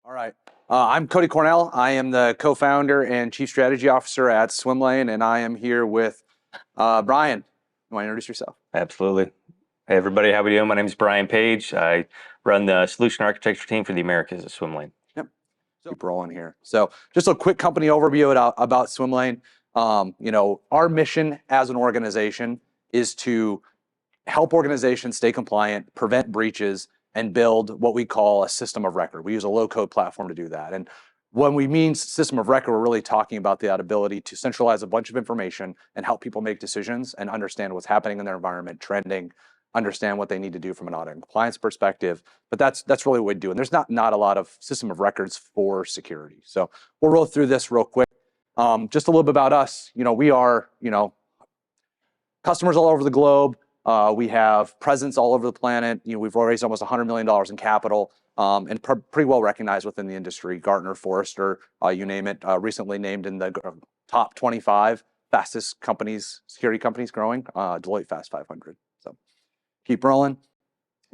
All right. I'm Cody Cornell. I am the co-founder and chief strategy officer at Swimlane, and I am here with Bryon. You want to introduce yourself? Absolutely. Hey, everybody. How we doing? My name is Bryon Page. I run the solution architecture team for the Americas at Swimlane. Yep. So keep rolling here. So just a quick company overview about Swimlane. Our mission as an organization is to help organizations stay compliant, prevent breaches, and build what we call a system of record. We use a low-code platform to do that. And when we mean system of record, we're really talking about that ability to centralize a bunch of information and help people make decisions and understand what's happening in their environment, trending, understand what they need to do from an audit and compliance perspective. But that's really what we do. And there's not a lot of system of records for security. So we'll roll through this real quick. Just a little bit about us. We are, customers all over the globe. We have presence all over the planet. We've raised almost $100 million in capital and pretty well recognized within the industry. Gartner, Forrester, you name it, recently named in the top 25 fastest security companies growing, Deloitte Fast 500. So keep rolling.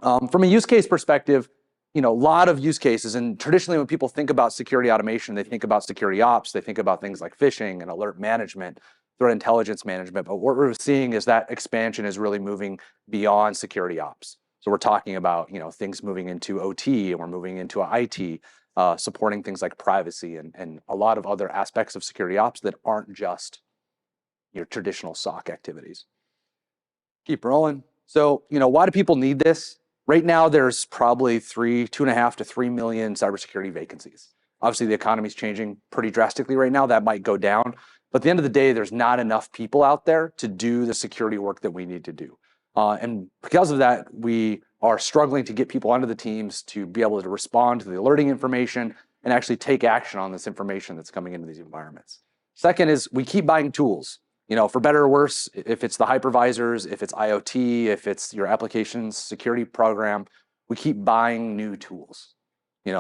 From a use case perspective, a lot of use cases, and traditionally when people think about security automation, they think about security ops, they think about things like phishing and alert management, threat intelligence management. But what we're seeing is that expansion is really moving beyond security ops. So we're talking about things moving into OT, and we're moving into IT, supporting things like privacy and a lot of other aspects of security ops that aren't just your traditional SOC activities. Keep rolling. So why do people need this? Right now, there's probably 2.5 to 3 million cybersecurity vacancies. Obviously, the economy is changing pretty drastically right now. That might go down. But at the end of the day, there's not enough people out there to do the security work that we need to do. And because of that, we are struggling to get people onto the teams to be able to respond to the alerting information and actually take action on this information that's coming into these environments. Second is we keep buying tools. For better or worse, if it's the hypervisors, if it's IoT, if it's your applications security program, we keep buying new tools.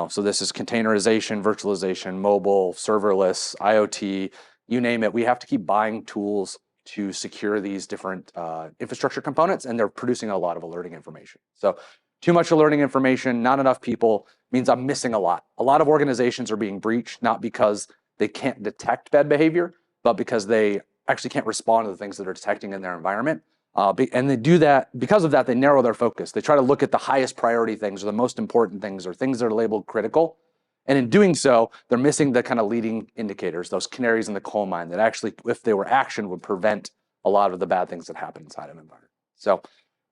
So this is containerization, virtualization, mobile, serverless, IoT, you name it. We have to keep buying tools to secure these different infrastructure components, and they're producing a lot of alerting information. So too much alerting information, not enough people means I'm missing a lot. A lot of organizations are being breached, not because they can't detect bad behavior, but because they actually can't respond to the things that they're detecting in their environment. And they do that, because of that, they narrow their focus. They try to look at the highest priority things or the most important things or things that are labeled critical. And in doing so, they're missing the kind of leading indicators, those canaries in the coal mine that actually, if they were actioned, would prevent a lot of the bad things that happen inside of an environment. So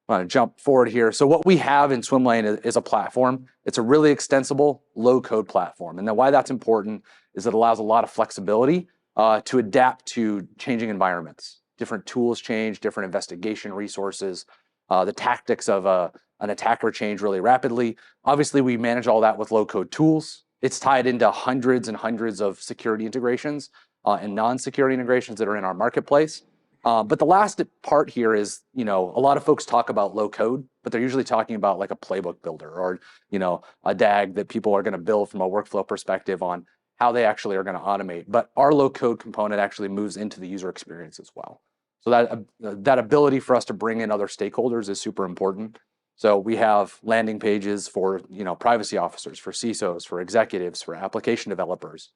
I'm going to jump forward here. So what we have in Swimlane is a platform. It's a really extensible low-code platform. And then why that's important is it allows a lot of flexibility to adapt to changing environments. Different tools change, different investigation resources. The tactics of an attacker change really rapidly. Obviously, we manage all that with low-code tools. It's tied into hundreds and hundreds of security integrations and non-security integrations that are in our marketplace. But the last part here is, a lot of folks talk about low code, but they're usually talking about like a playbook builder or, a DAG that people are going to build from a workflow perspective on how they actually are going to automate. But our low code component actually moves into the user experience as well. So that ability for us to bring in other stakeholders is super important. So we have landing pages for privacy officers, for CISOs, for executives, for application developers.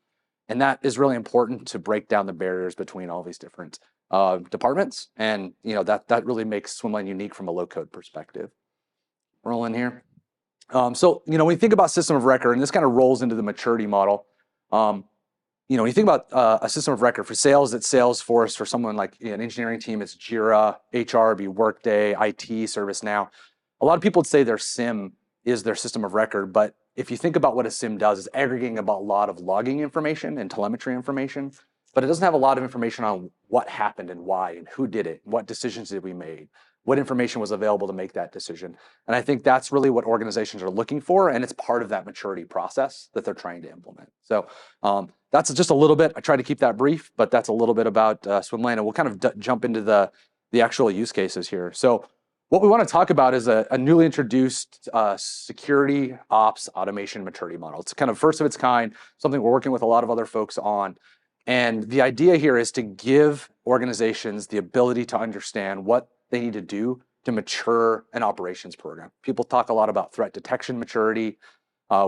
And that is really important to break down the barriers between all these different departments. And that really makes Swimlane unique from a low code perspective. Roll in here. So when you think about system of record, and this kind of rolls into the maturity model, when you think about a system of record for sales, it's Salesforce. For someone like an engineering team, it's Jira. HR would be Workday, IT, ServiceNow. A lot of people would say their SIM is their system of record, but if you think about what a SIM does, it's aggregating about a lot of logging information and telemetry information, but it doesn't have a lot of information on what happened and why and who did it, what decisions did we make, what information was available to make that decision. And I think that's really what organizations are looking for, and it's part of that maturity process that they're trying to implement. So that's just a little bit. I try to keep that brief, but that's a little bit about Swimlane, and we'll kind of jump into the actual use cases here. So what we want to talk about is a newly introduced security ops automation maturity model. It's kind of first of its kind, something we're working with a lot of other folks on. And the idea here is to give organizations the ability to understand what they need to do to mature an operations program. People talk a lot about threat detection maturity.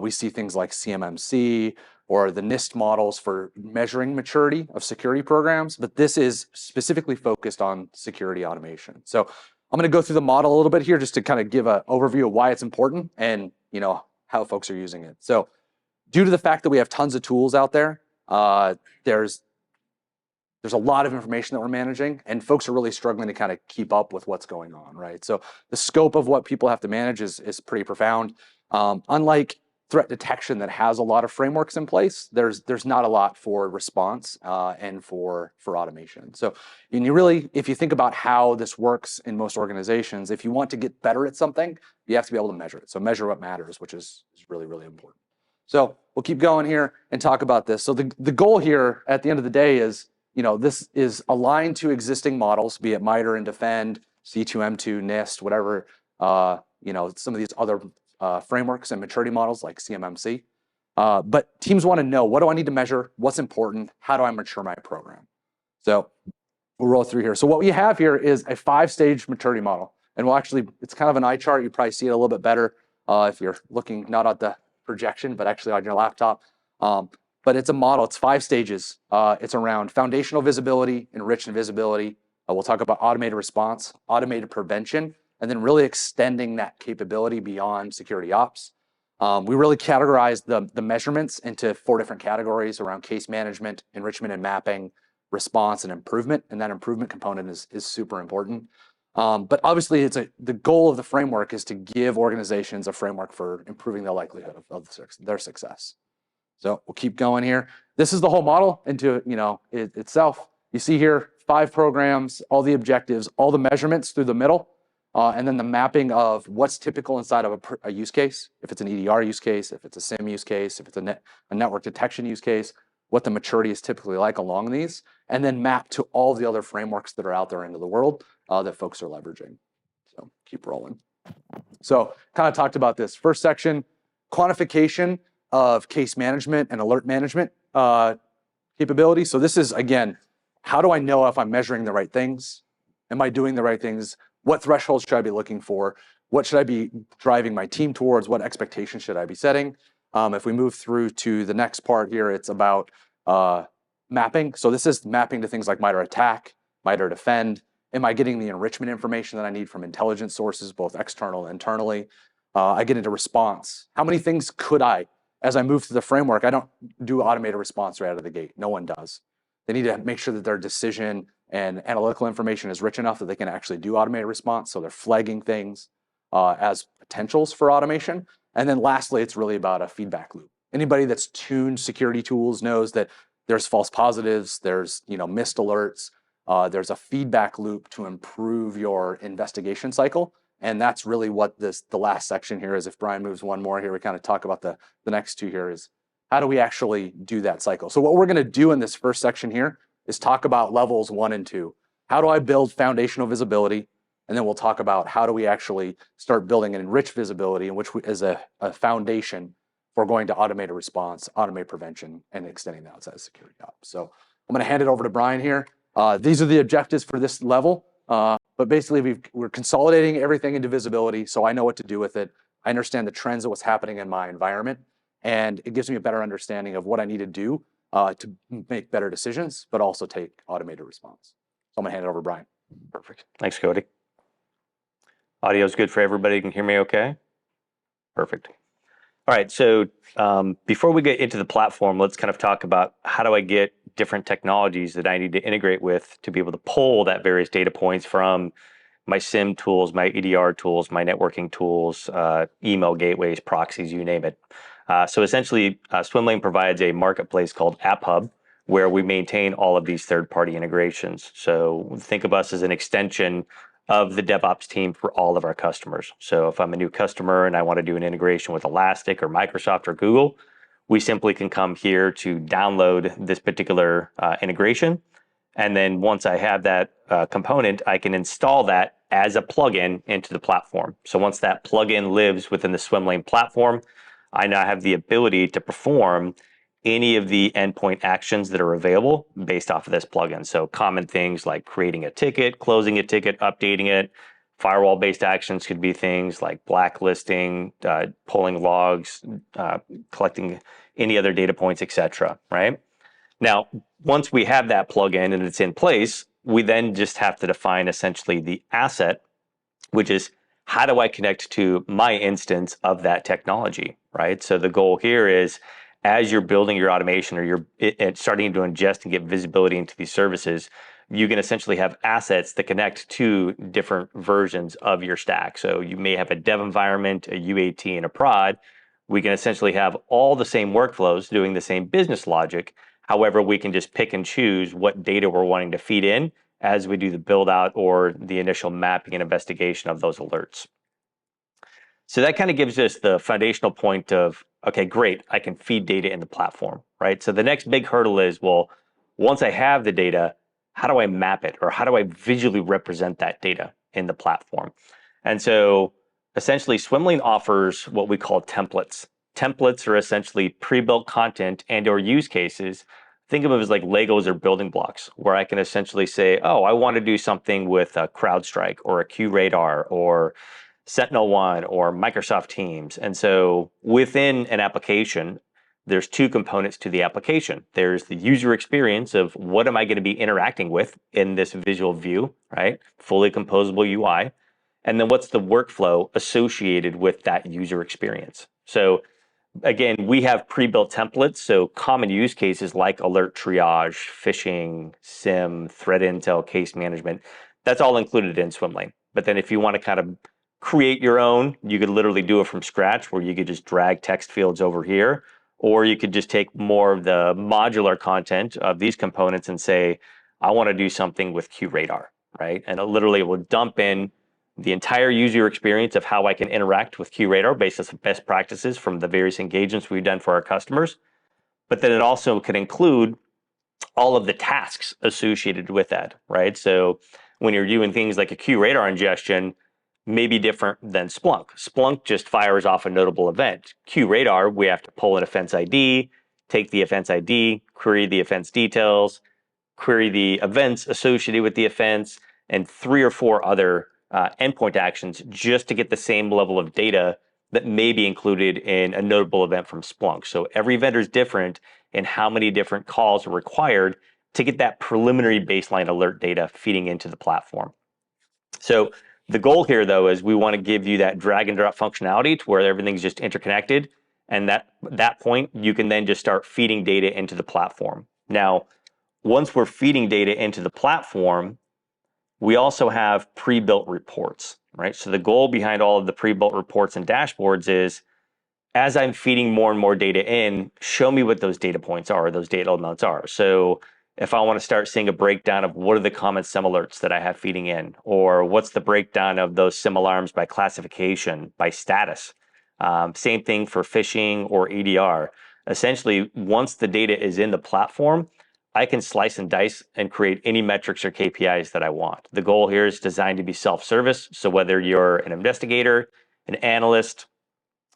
We see things like CMMC or the NIST models for measuring maturity of security programs, but this is specifically focused on security automation. So I'm going to go through the model a little bit here just to kind of give an overview of why it's important and how folks are using it. So due to the fact that we have tons of tools out there, there's a lot of information that we're managing, and folks are really struggling to kind of keep up with what's going on, right? So the scope of what people have to manage is pretty profound. Unlike threat detection that has a lot of frameworks in place, there's not a lot for response and for automation. So if you think about how this works in most organizations, if you want to get better at something, you have to be able to measure it. So measure what matters, which is really, really important. So we'll keep going here and talk about this. So the goal here at the end of the day is, this is aligned to existing models, be it MITRE and Defend, C2M2, NIST, whatever, some of these other frameworks and maturity models like CMMC. But teams want to know, what do I need to measure? What's important? How do I mature my program? So we'll roll through here. So what we have here is a 5-stage maturity model. And it's kind of an eye chart. You probably see it a little bit better if you're looking not at the projection, but actually on your laptop. But it's a model, it's 5 stages. It's around foundational visibility, enriched visibility. We'll talk about automated response, automated prevention, and then really extending that capability beyond security ops. We really categorize the measurements into 4 different categories around case management, enrichment and mapping, response, and improvement. And that improvement component is super important. But obviously, the goal of the framework is to give organizations a framework for improving the likelihood of their success. So we'll keep going here. This is the whole model into itself. You see here 5 programs, all the objectives, all the measurements through the middle, and then the mapping of what's typical inside of a use case. If it's an EDR use case, if it's a SIM use case, if it's a network detection use case, what the maturity is typically like along these, and then map to all the other frameworks that are out there into the world that folks are leveraging. So keep rolling. So kind of talked about this. First section, quantification of case management and alert management capability. So this is, again, how do I know if I'm measuring the right things? Am I doing the right things? What thresholds should I be looking for? What should I be driving my team towards? What expectations should I be setting? If we move through to the next part here, it's about mapping. So this is mapping to things like MITRE ATT&CK, MITRE DEFEND. Am I getting the enrichment information that I need from intelligence sources, both external and internally? I get into response. How many things could I, as I move through the framework, I don't do automated response right out of the gate. No one does. They need to make sure that their decision and analytical information is rich enough that they can actually do automated response. So they're flagging things as potentials for automation. And then lastly, it's really about a feedback loop. Anybody that's tuned security tools knows that there's false positives, there's missed alerts, there's a feedback loop to improve your investigation cycle. And that's really what the last section here is. If Bryon moves one more here, we kind of talk about the next 2 here is how do we actually do that cycle? So what we're going to do in this first section here is talk about levels 1 and 2. How do I build foundational visibility? And then we'll talk about how do we actually start building an enriched visibility, in which is a foundation for going to automated response, automated prevention, and extending that outside of security ops. So I'm going to hand it over to Bryon here. These are the objectives for this level. But basically, we're consolidating everything into visibility, so I know what to do with it. I understand the trends of what's happening in my environment, and it gives me a better understanding of what I need to do to make better decisions, but also take automated response. So I'm going to hand it over to Bryon. Perfect. Thanks, Cody. Audio is good for everybody. You can hear me okay? Perfect. All right, so before we get into the platform, let's kind of talk about how do I get different technologies that I need to integrate with to be able to pull that various data points from my SIM tools, my EDR tools, my networking tools, email gateways, proxies, you name it. So essentially, Swimlane provides a marketplace called App Hub, where we maintain all of these third-party integrations. So think of us as an extension of the DevOps team for all of our customers. So if I'm a new customer and I want to do an integration with Elastic or Microsoft or Google, we simply can come here to download this particular integration. And then once I have that component, I can install that as a plugin into the platform. So once that plugin lives within the Swimlane platform, I now have the ability to perform any of the endpoint actions that are available based off of this plugin. So common things like creating a ticket, closing a ticket, updating it, Firewall-based actions could be things like blacklisting, pulling logs, collecting any other data points, etc. Right? Now, once we have that plugin and it's in place, we then just have to define essentially the asset, which is how do I connect to my instance of that technology, right? So the goal here is as you're building your automation or you're starting to ingest and get visibility into these services, you can essentially have assets that connect to different versions of your stack. So you may have a dev environment, a UAT, and a prod. We can essentially have all the same workflows doing the same business logic. However, we can just pick and choose what data we're wanting to feed in as we do the build out or the initial mapping and investigation of those alerts. So that kind of gives us the foundational point of, okay, great, I can feed data in the platform, right? So the next big hurdle is, well, once I have the data, how do I map it or how do I visually represent that data in the platform? And so essentially Swimlane offers what we call templates. Templates are essentially pre-built content and or use cases. Think of it as like Legos or building blocks, where I can essentially say, oh, I want to do something with a CrowdStrike or a QRadar or Sentinel-1 or Microsoft Teams. And so within an application, there's two components to the application. There's the user experience of what am I going to be interacting with in this visual view, right? Fully composable UI. And then what's the workflow associated with that user experience? So again, we have pre-built templates, so common use cases like alert triage, phishing, SIM, threat intel, case management, that's all included in Swimlane. But then if you want to kind of create your own, you could literally do it from scratch where you could just drag text fields over here, or you could just take more of the modular content of these components and say, I want to do something with QRadar, right? And it literally will dump in the entire user experience of how I can interact with QRadar based on best practices from the various engagements we've done for our customers. But then it also can include all of the tasks associated with that, right? So when you're doing things like a QRadar ingestion, may be different than Splunk. Splunk just fires off a notable event. QRadar, we have to pull an offense ID, take the offense ID, query the offense details, query the events associated with the offense, and 3 or 4 other endpoint actions just to get the same level of data that may be included in a notable event from Splunk. So every vendor is different in how many different calls are required to get that preliminary baseline alert data feeding into the platform. So the goal here, though, is we want to give you that drag and drop functionality to where everything's just interconnected. And that point, you can then just start feeding data into the platform. Now, once we're feeding data into the platform, we also have pre-built reports, right? So the goal behind all of the pre-built reports and dashboards is, as I'm feeding more and more data in, show me what those data points are, those data amounts are. So if I want to start seeing a breakdown of what are the common SIM alerts that I have feeding in, or what's the breakdown of those SIM alarms by classification, by status. Same thing for phishing or EDR. Essentially, once the data is in the platform, I can slice and dice and create any metrics or KPIs that I want. The goal here is designed to be self-service. So whether you're an investigator, an analyst,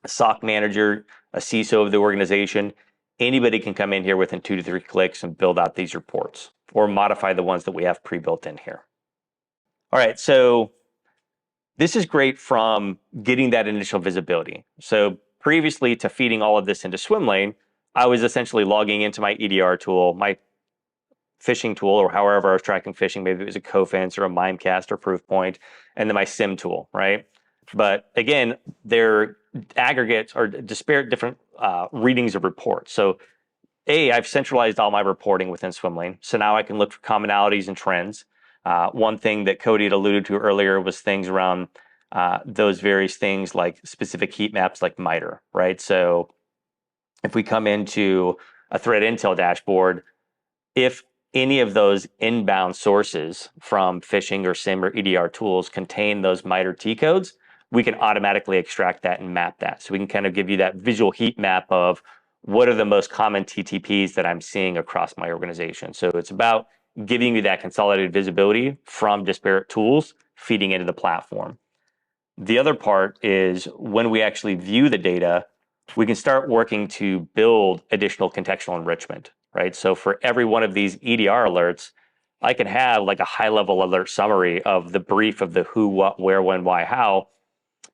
a SOC manager, a CISO of the organization, anybody can come in here within 2 to 3 clicks and build out these reports or modify the ones that we have pre-built in here. All right, so this is great from getting that initial visibility. So previously to feeding all of this into Swimlane, I was essentially logging into my EDR tool, my phishing tool, or however I was tracking phishing, maybe it was a Cofense or a Mimecast or Proofpoint, and then my SIM tool, right? But again, they're aggregates or disparate different readings of reports. So I've centralized all my reporting within Swimlane. So now I can look for commonalities and trends. One thing that Cody had alluded to earlier was things around those various things like specific heat maps like MITRE, right? So if we come into a threat intel dashboard, if any of those inbound sources from phishing or SIM or EDR tools contain those MITRE T codes, we can automatically extract that and map that. So we can kind of give you that visual heat map of what are the most common TTPs that I'm seeing across my organization. So it's about giving you that consolidated visibility from disparate tools feeding into the platform. The other part is when we actually view the data, we can start working to build additional contextual enrichment, right? So for every one of these EDR alerts, I can have like a high level alert summary of the brief of the who, what, where, when, why, how,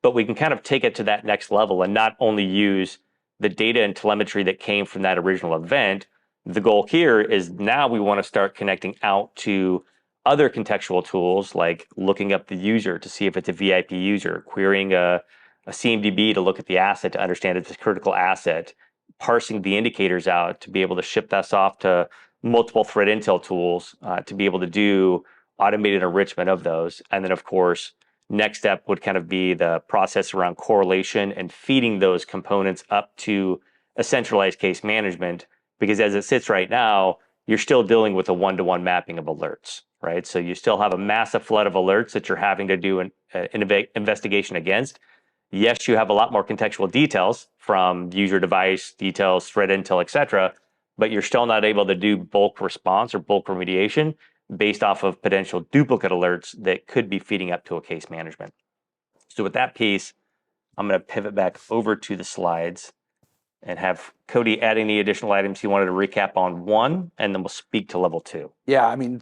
but we can kind of take it to that next level and not only use the data and telemetry that came from that original event. The goal here is now we want to start connecting out to other contextual tools, like looking up the user to see if it's a VIP user, querying a CMDB to look at the asset to understand if it's a critical asset, parsing the indicators out to be able to ship that off to multiple threat intel tools to be able to do automated enrichment of those. And then, of course, next step would kind of be the process around correlation and feeding those components up to a centralized case management. Because as it sits right now, you're still dealing with a one-to-one mapping of alerts, right? So you still have a massive flood of alerts that you're having to do an investigation against. Yes, you have a lot more contextual details from user device details, threat intel, et cetera, but you're still not able to do bulk response or bulk remediation based off of potential duplicate alerts that could be feeding up to a case management. So with that piece, I'm going to pivot back over to the slides and have Cody add any additional items he wanted to recap on one, and then we'll speak to level 2. Yeah, I mean,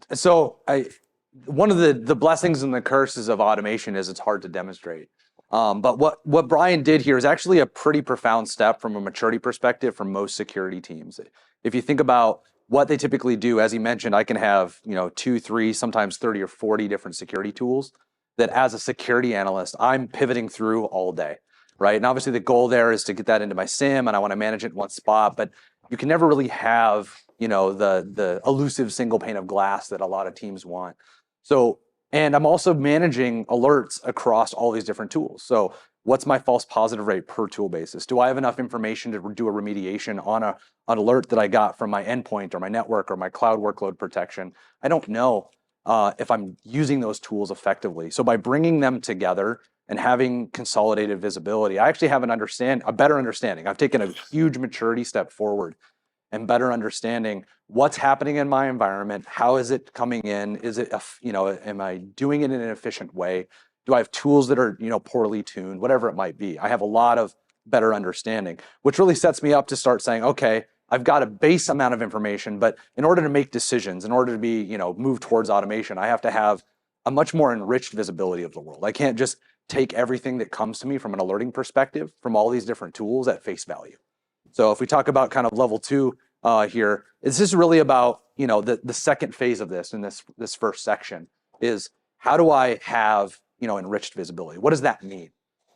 one of the blessings and the curses of automation is it's hard to demonstrate. But what Bryon did here is actually a pretty profound step from a maturity perspective for most security teams. If you think about what they typically do, as he mentioned, I can have 2, 3, sometimes 30 or 40 different security tools that as a security analyst, I'm pivoting through all day, right? And obviously the goal there is to get that into my SIM and I want to manage it in one spot, but you can never really have the elusive single pane of glass that a lot of teams want. So, and I'm also managing alerts across all these different tools. So what's my false positive rate per tool basis? Do I have enough information to do a remediation on an alert that I got from my endpoint or my network or my cloud workload protection? I don't know if I'm using those tools effectively. So by bringing them together and having consolidated visibility, I actually have a better understanding. I've taken a huge maturity step forward and better understanding what's happening in my environment. How is it coming in? Is it, am I doing it in an efficient way? Do I have tools that are, poorly tuned? Whatever it might be. I have a lot of better understanding, which really sets me up to start saying, okay, I've got a base amount of information, but in order to make decisions, in order to be, move towards automation, I have to have a much more enriched visibility of the world. I can't just take everything that comes to me from an alerting perspective from all these different tools at face value. So if we talk about kind of level 2 here, this is really about, the second phase of this in this first section is how do I have, enriched visibility? What does that mean?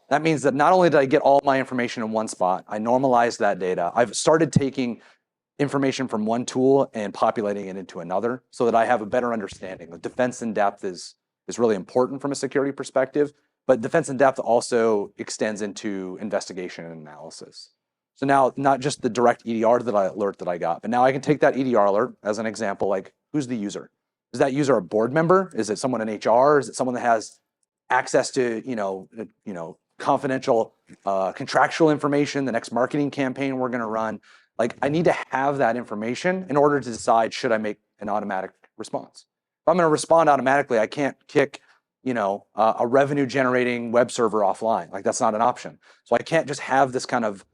That means that not only did I get all my information in one spot, I normalized that data. I've started taking information from one tool and populating it into another so that I have a better understanding. The defense in depth is really important from a security perspective, but defense in depth also extends into investigation and analysis. So now, not just the direct EDR alert that I got, but now I can take that EDR alert as an example, like who's the user? Is that user a board member? Is it someone in HR? Is it someone that has access to, confidential contractual information, the next marketing campaign we're gonna run? Like, I need to have that information in order to decide, should I make an automatic response? If I'm gonna respond automatically, I can't kick, a revenue generating web server offline. Like, that's not an option. So I can't just have this kind of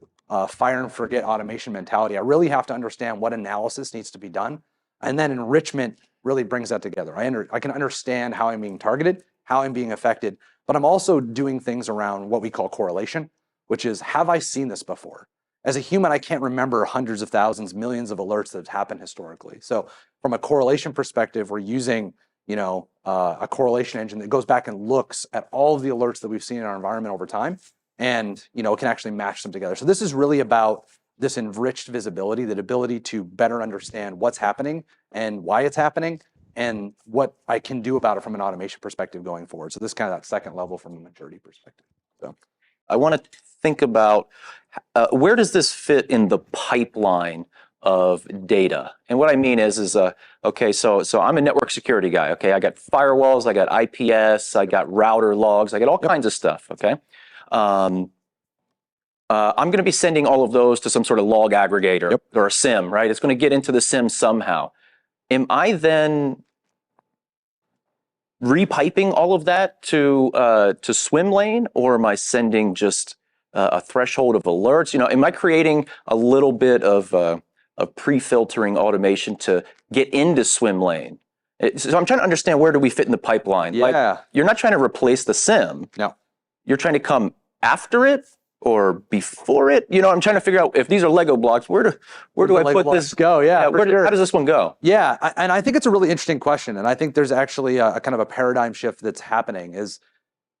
fire and forget automation mentality. I really have to understand what analysis needs to be done. And then enrichment really brings that together. I can understand how I'm being targeted, how I'm being affected, but I'm also doing things around what we call correlation, which is, have I seen this before? As a human, I can't remember hundreds of thousands, millions of alerts that have happened historically. So from a correlation perspective, we're using a correlation engine that goes back and looks at all of the alerts that we've seen in our environment over time, and can actually match them together. So this is really about this enriched visibility, the ability to better understand what's happening and why it's happening, and what I can do about it from an automation perspective going forward. So this is kind of that second level from a maturity perspective. So I want to think about where does this fit in the pipeline of data? And what I mean is okay, so I'm a network security guy. Okay, I got firewalls, I got IPS, I got router logs, I got all kinds of stuff. Okay. I'm going to be sending all of those to some sort of log aggregator or a SIM, right? It's going to get into the SIM somehow. Am I then repiping all of that to Swimlane, or am I sending just a threshold of alerts? Am I creating a little bit of pre-filtering automation to get into Swimlane So I'm trying to understand, where do we fit in the pipeline? Yeah. Like, you're not trying to replace the sim. No. You're trying to come after it or before it. You know, I'm trying to figure out, if these are Lego blocks, where do I Lego put blocks this? go? Yeah, for sure. How does this one go? Yeah, and I think it's a really interesting question, and I think there's actually a kind of a paradigm shift that's happening. Is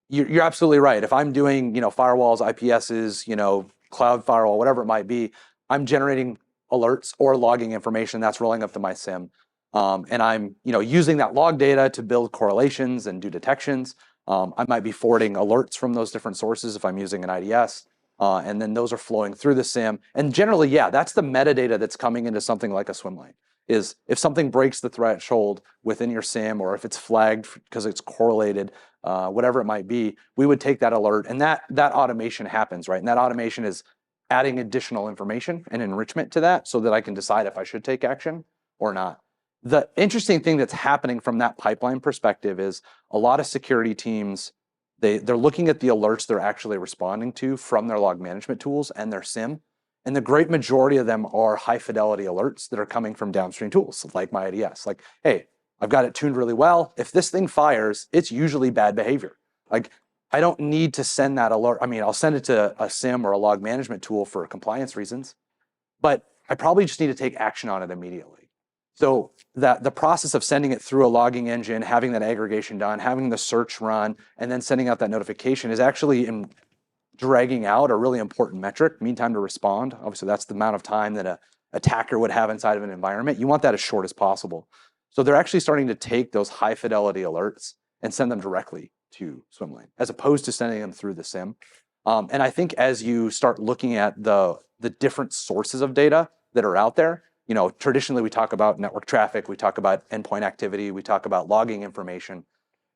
you're absolutely right. If I'm doing, firewalls, IPSs, cloud firewall, whatever it might be, I'm generating alerts or logging information that's rolling up to my SIM, and I'm using that log data to build correlations and do detections. I might be forwarding alerts from those different sources if I'm using an IDS, and then those are flowing through the SIM. And generally, yeah, that's the metadata that's coming into something like a Swimlane. Is if something breaks the threshold within your SIM, or if it's flagged because it's correlated, whatever it might be, we would take that alert, and that automation happens, right? And that automation is adding additional information and enrichment to that so that I can decide if I should take action or not. The interesting thing that's happening from that pipeline perspective is a lot of security teams, they're looking at the alerts they're actually responding to from their log management tools and their SIM. And the great majority of them are high fidelity alerts that are coming from downstream tools like my IDS. Like, hey, I've got it tuned really well. If this thing fires, it's usually bad behavior. Like, I don't need to send that alert. I mean, I'll send it to a SIM or a log management tool for compliance reasons, but I probably just need to take action on it immediately. So that the process of sending it through a logging engine, having that aggregation done, having the search run, and then sending out that notification is actually dragging out a really important metric, mean time to respond. Obviously, that's the amount of time that an attacker would have inside of an environment. You want that as short as possible. So they're actually starting to take those high fidelity alerts and send them directly to Swimlane, as opposed to sending them through the SIM. And I think as you start looking at the different sources of data that are out there, traditionally we talk about network traffic, we talk about endpoint activity, we talk about logging information,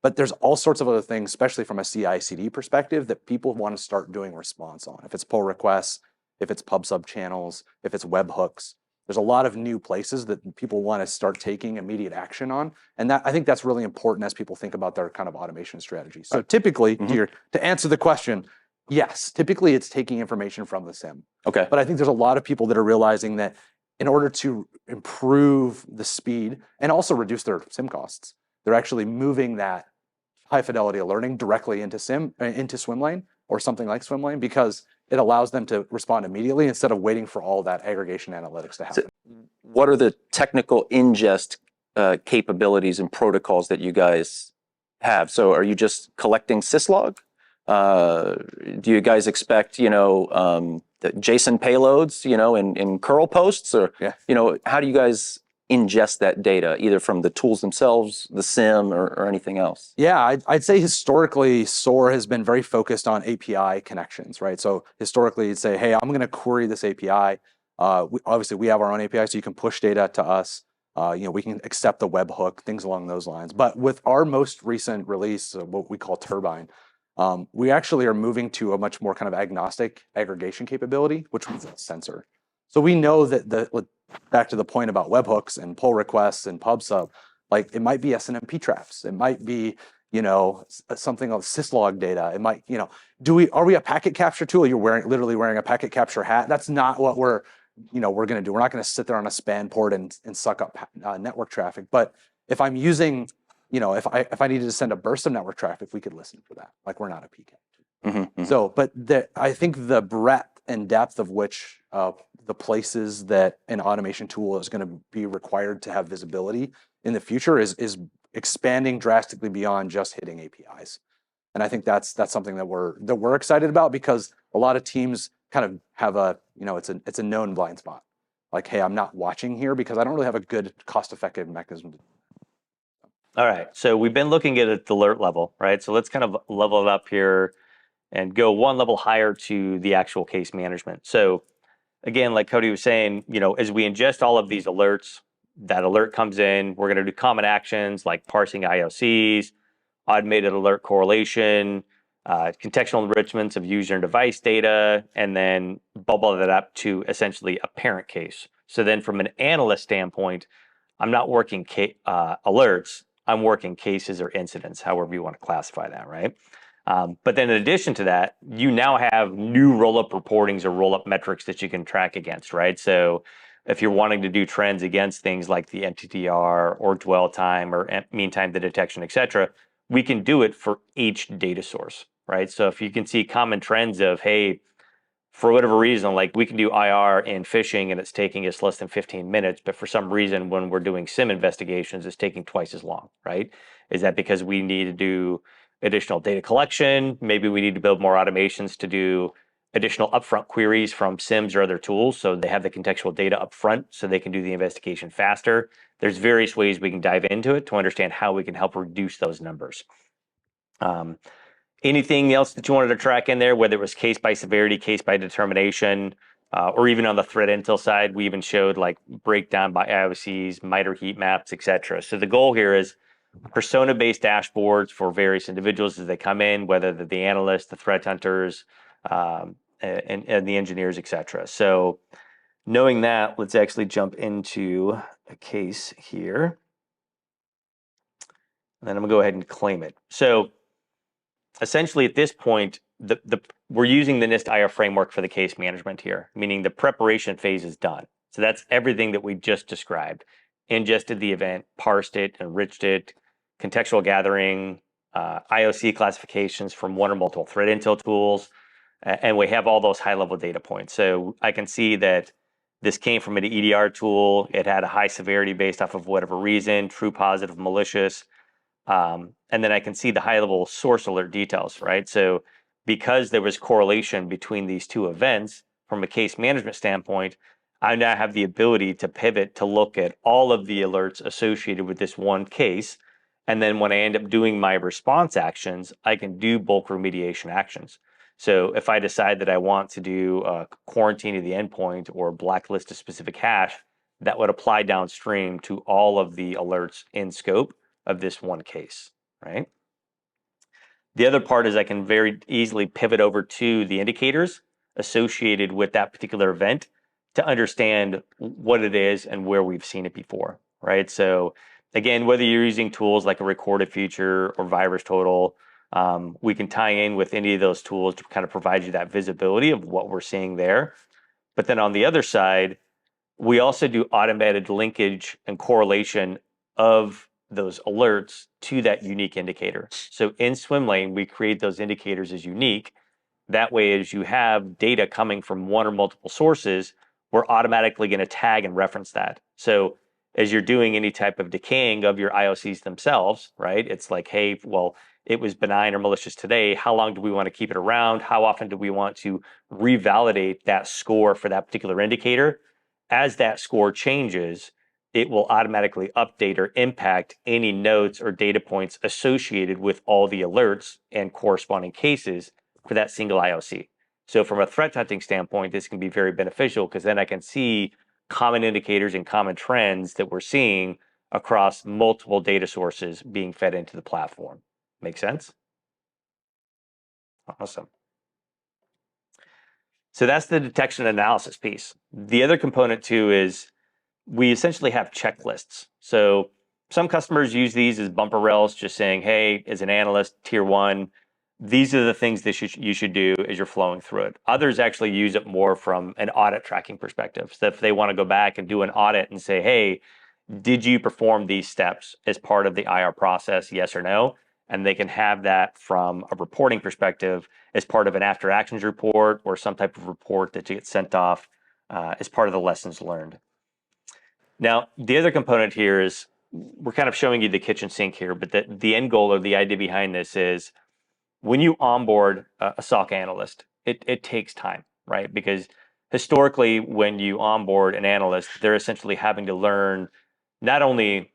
but there's all sorts of other things, especially from a CI/CD perspective, that people want to start doing response on. If it's pull requests, if it's pub sub channels, if it's webhooks, there's a lot of new places that people want to start taking immediate action on. And I think that's really important as people think about their kind of automation strategy. So typically, to answer the question, yes, typically it's taking information from the SIM. Okay. But I think there's a lot of people that are realizing that in order to improve the speed and also reduce their SIM costs, they're actually moving that high fidelity alerting directly into Swimlane or something like Swimlane, because it allows them to respond immediately instead of waiting for all that aggregation analytics to happen. So what are the technical ingest capabilities and protocols that you guys have? So are you just collecting syslog? Do you guys expect, the JSON payloads, in curl posts, or, how do you guys ingest that data, either from the tools themselves, the SIM, or anything else? Yeah, I'd say historically, SOAR has been very focused on API connections, right? So historically, you'd say, hey, I'm going to query this API. Obviously, we have our own API, so you can push data to us. We can accept the webhook, things along those lines. But with our most recent release, what we call Turbine, we actually are moving to a much more kind of agnostic aggregation capability, which is a sensor. So we know that back to the point about webhooks and pull requests and pub sub, like it might be SNMP traps, it might be something of syslog data. It might are we a packet capture tool? You're literally wearing a packet capture hat. That's not what we're going to do. We're not going to sit there on a span port and suck up network traffic. But if I'm using if I needed to send a burst of network traffic, we could listen for that. Like, we're not a PCAP. Mm-hmm. So, but I think the breadth and depth of which the places that an automation tool is going to be required to have visibility in the future is expanding drastically beyond just hitting APIs. And I think that's something that we're excited about, because a lot of teams kind of have it's a known blind spot. Like, hey, I'm not watching here because I don't really have a good cost-effective mechanism. All right, so we've been looking at the alert level, right? So let's kind of level it up here and go one level higher to the actual case management. So again, like Cody was saying, as we ingest all of these alerts, that alert comes in, we're going to do common actions like parsing IOCs, automated alert correlation, contextual enrichments of user and device data, and then bubble that up to essentially a parent case. So then from an analyst standpoint, I'm not working alerts, I'm working cases or incidents, however you want to classify that, right? But then in addition to that, you now have new roll-up reportings or roll-up metrics that you can track against, right? So if you're wanting to do trends against things like the MTTR or dwell time or mean time to detection, et cetera, we can do it for each data source, right? So if you can see common trends of, hey, for whatever reason, like we can do IR in phishing and it's taking us less than 15 minutes, but for some reason, when we're doing SIM investigations, it's taking twice as long, right? Is that because we need to do additional data collection? Maybe we need to build more automations to do additional upfront queries from SIMs or other tools so they have the contextual data upfront so they can do the investigation faster. There's various ways we can dive into it to understand how we can help reduce those numbers. Anything else that you wanted to track in there, whether it was case by severity, case by determination, or even on the threat intel side, we even showed like breakdown by IOCs, MITRE heat maps, et cetera. So the goal here is persona-based dashboards for various individuals as they come in, whether they're the analysts, the threat hunters, and the engineers, et cetera. So knowing that, let's actually jump into a case here. And then I'm gonna go ahead and claim it. So essentially at this point, we're using the NIST IR framework for the case management here, meaning the preparation phase is done. So that's everything that we just described. Ingested the event, parsed it, enriched it, contextual gathering, IOC classifications from one or multiple threat intel tools, and we have all those high-level data points. So I can see that this came from an EDR tool. It had a high severity based off of whatever reason, true, positive, malicious. And then I can see the high-level source alert details, right? So because there was correlation between these two events from a case management standpoint, I now have the ability to pivot to look at all of the alerts associated with this one case. And then when I end up doing my response actions, I can do bulk remediation actions. So if I decide that I want to do a quarantine of the endpoint or blacklist a specific hash, that would apply downstream to all of the alerts in scope of this one case, right? The other part is I can very easily pivot over to the indicators associated with that particular event to understand what it is and where we've seen it before, right? So again, whether you're using tools like a recorded feature or virus total, we can tie in with any of those tools to kind of provide you that visibility of what we're seeing there. But then on the other side, we also do automated linkage and correlation of those alerts to that unique indicator. So in Swimlane, we create those indicators as unique. That way, as you have data coming from one or multiple sources, we're automatically going to tag and reference that. So as you're doing any type of decaying of your IOCs themselves, right? It's like, hey, well, it was benign or malicious today. How long do we want to keep it around? How often do we want to revalidate that score for that particular indicator? As that score changes, it will automatically update or impact any notes or data points associated with all the alerts and corresponding cases for that single IOC. So from a threat hunting standpoint, this can be very beneficial because then I can see common indicators and common trends that we're seeing across multiple data sources being fed into the platform. Make sense? Awesome. So that's the detection analysis piece. The other component too is we essentially have checklists. So some customers use these as bumper rails, just saying, hey, as an analyst, tier one, these are the things that you should do as you're flowing through it. Others actually use it more from an audit tracking perspective. So if they want to go back and do an audit and say, hey, did you perform these steps as part of the IR process, yes or no? And they can have that from a reporting perspective as part of an after actions report or some type of report that gets sent off as part of the lessons learned. Now, the other component here is we're kind of showing you the kitchen sink here, but the end goal or the idea behind this is when you onboard a SOC analyst, it takes time, right? Because historically, when you onboard an analyst, they're essentially having to learn not only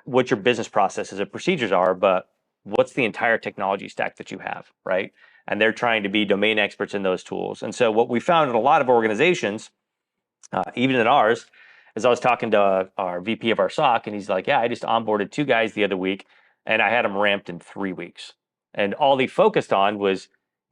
what your business processes and procedures are, but what's the entire technology stack that you have, right? And they're trying to be domain experts in those tools. And so what we found in a lot of organizations, even in ours, is I was talking to our VP of our SOC, and he's like, yeah, I just onboarded 2 guys the other week, and I had them ramped in 3 weeks. And all he focused on was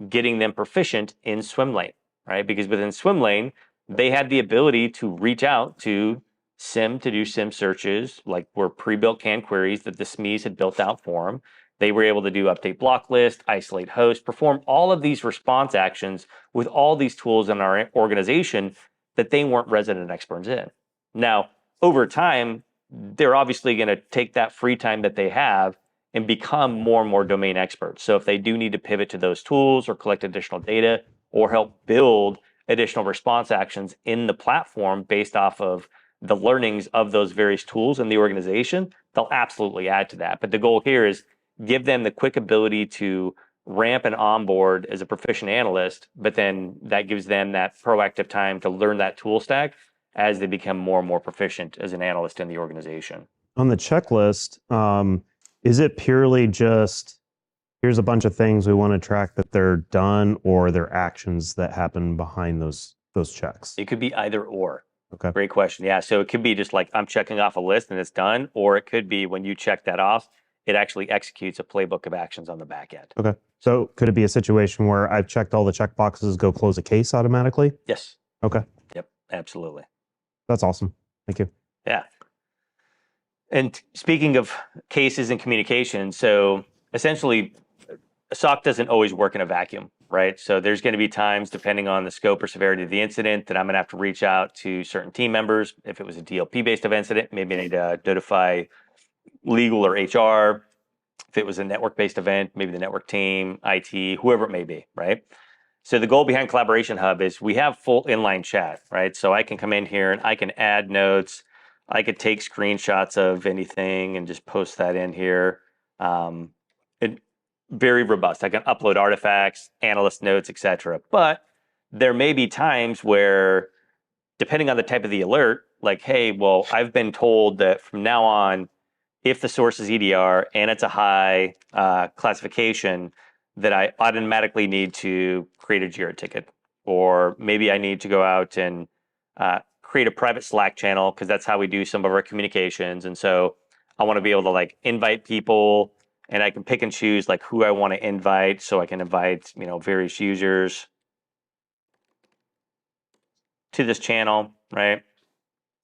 getting them proficient in Swimlane, right? Because within Swimlane, they had the ability to reach out to SIM to do SIM searches, like were pre-built canned queries that the SMEs had built out for them. They were able to do update block list, isolate host, perform all of these response actions with all these tools in our organization that they weren't resident experts in. Now, over time, they're obviously going to take that free time that they have and become more and more domain experts. So if they do need to pivot to those tools or collect additional data or help build additional response actions in the platform based off of the learnings of those various tools in the organization, they'll absolutely add to that. But the goal here is give them the quick ability to ramp and onboard as a proficient analyst, but then that gives them that proactive time to learn that tool stack as they become more and more proficient as an analyst in the organization. On the checklist, is it purely just, here's a bunch of things we want to track that they're done, or their actions that happen behind those checks? It could be either or. Okay. Great question. Yeah. So it could be just like I'm checking off a list and it's done, or it could be when you check that off, it actually executes a playbook of actions on the back end. Okay. So could it be a situation where I've checked all the check boxes, go close a case automatically? Yes. Okay. Yep. Absolutely. That's awesome. Thank you. Yeah. And speaking of cases and communication, so essentially, a SOC doesn't always work in a vacuum, right? So there's going to be times, depending on the scope or severity of the incident, that I'm going to have to reach out to certain team members. If it was a DLP-based incident, maybe I need to notify legal or HR. If it was a network-based event, maybe the network team, IT, whoever it may be, right? So the goal behind Collaboration Hub is we have full inline chat, right? So I can come in here and I can add notes. I could take screenshots of anything and just post that in here. Very robust. I can upload artifacts, analyst notes, etc. But there may be times where, depending on the type of the alert, like, hey, well, I've been told that from now on, if the source is EDR and it's a high classification, that I automatically need to create a JIRA ticket. Or maybe I need to go out and create a private Slack channel, because that's how we do some of our communications. And so I want to be able to like invite people, and I can pick and choose like who I want to invite. So I can invite, various users to this channel, right?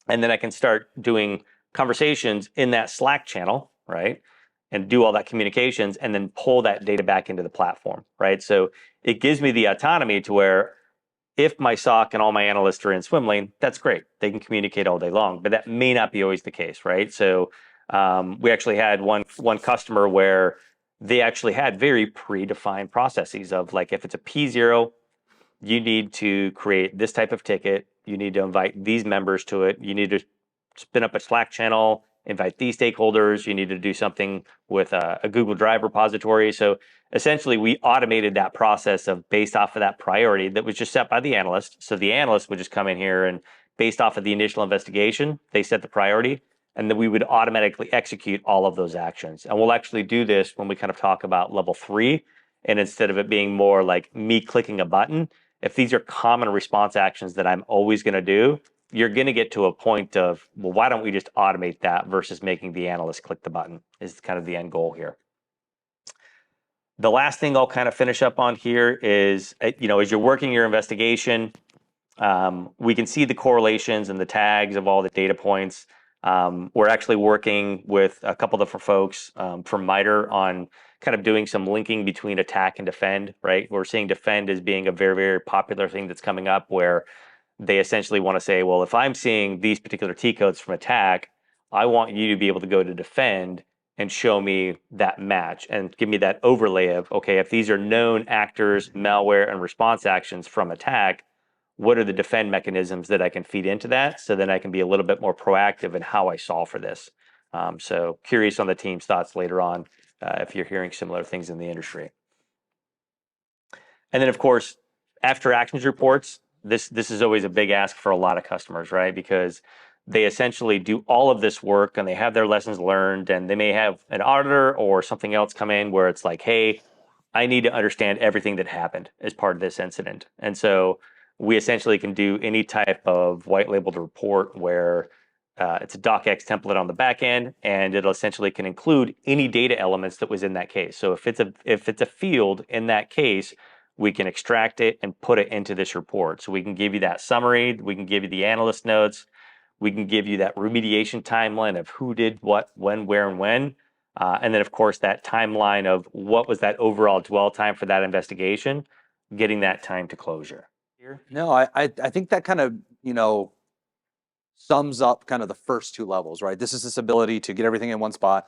And then I can start doing conversations in that Slack channel, right? And do all that communications and then pull that data back into the platform, right? So it gives me the autonomy to where if my SOC and all my analysts are in Swimlane, that's great. They can communicate all day long, but that may not be always the case, right? So we actually had one customer where they actually had very predefined processes of like, if it's a P0, you need to create this type of ticket. You need to invite these members to it. You need to spin up a Slack channel, invite these stakeholders. You need to do something with a Google Drive repository. So essentially, we automated that process of based off of that priority that was just set by the analyst. So the analyst would just come in here and based off of the initial investigation, they set the priority, and then we would automatically execute all of those actions. And we'll actually do this when we kind of talk about level 3. And instead of it being more like me clicking a button, if these are common response actions that I'm always going to do, you're going to get to a point of, well, why don't we just automate that versus making the analyst click the button is kind of the end goal here. The last thing I'll kind of finish up on here is, as you're working your investigation, we can see the correlations and the tags of all the data points. We're actually working with a couple of different folks from MITRE on kind of doing some linking between attack and defend, right? We're seeing defend as being a very, very popular thing that's coming up where they essentially want to say, well, if I'm seeing these particular T codes from attack, I want you to be able to go to defend and show me that match and give me that overlay of, okay, if these are known actors, malware, and response actions from attack, what are the defend mechanisms that I can feed into that so then I can be a little bit more proactive in how I solve for this. So curious on the team's thoughts later on if you're hearing similar things in the industry. And then, of course, after actions reports, this is always a big ask for a lot of customers, right? Because they essentially do all of this work and they have their lessons learned, and they may have an auditor or something else come in where it's like, hey, I need to understand everything that happened as part of this incident. And so we essentially can do any type of white labeled report where it's a docx template on the back end, and it essentially can include any data elements that was in that case. So if it's a field in that case, we can extract it and put it into this report. So we can give you that summary, we can give you the analyst notes, we can give you that remediation timeline of who did what, when, where, and when. And then, of course, that timeline of what was that overall dwell time for that investigation, getting that time to closure. No, I think that kind of you know, sums up kind of the first two levels, right? This is this ability to get everything in one spot,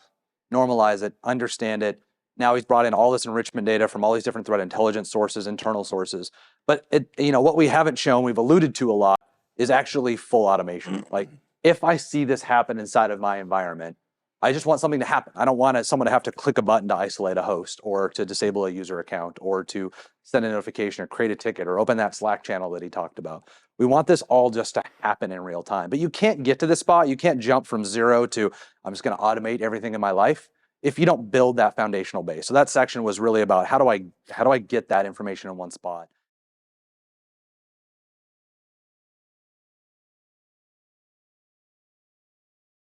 normalize it, understand it. Now he's brought in all this enrichment data from all these different threat intelligence sources, internal sources. But it, you know, what we haven't shown, we've alluded to a lot, is actually full automation. Like, if I see this happen inside of my environment, I just want something to happen. I don't want someone to have to click a button to isolate a host or to disable a user account or to send a notification or create a ticket or open that Slack channel that he talked about. We want this all just to happen in real time. But you can't get to this spot. You can't jump from zero to, I'm just going to automate everything in my life if you don't build that foundational base. So that section was really about how do I get that information in one spot?